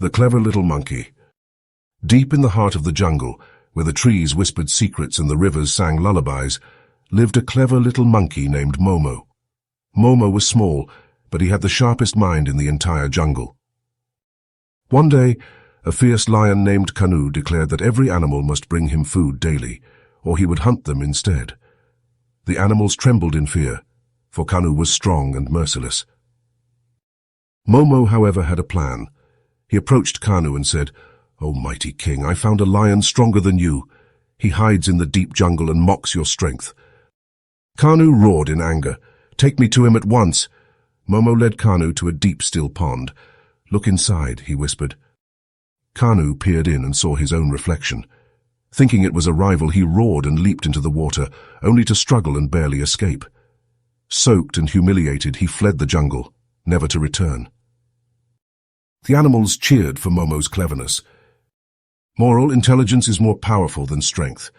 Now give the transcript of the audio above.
The clever little monkey. Deep in the heart of the jungle, where the trees whispered secrets and the rivers sang lullabies, lived a clever little monkey named Momo. Momo was small, but he had the sharpest mind in the entire jungle. One day, a fierce lion named Kanu declared that every animal must bring him food daily, or he would hunt them instead. The animals trembled in fear, for Kanu was strong and merciless. Momo, however, had a plan. He approached Kanu and said, "O mighty king, I found a lion stronger than you. He hides in the deep jungle and mocks your strength." Kanu roared in anger, "Take me to him at once." Momo led Kanu to a deep, still pond. "Look inside," he whispered. Kanu peered in and saw his own reflection. Thinking it was a rival, he roared and leaped into the water, only to struggle and barely escape. Soaked and humiliated, he fled the jungle, never to return. The animals cheered for Momo's cleverness. Moral: intelligence is more powerful than strength.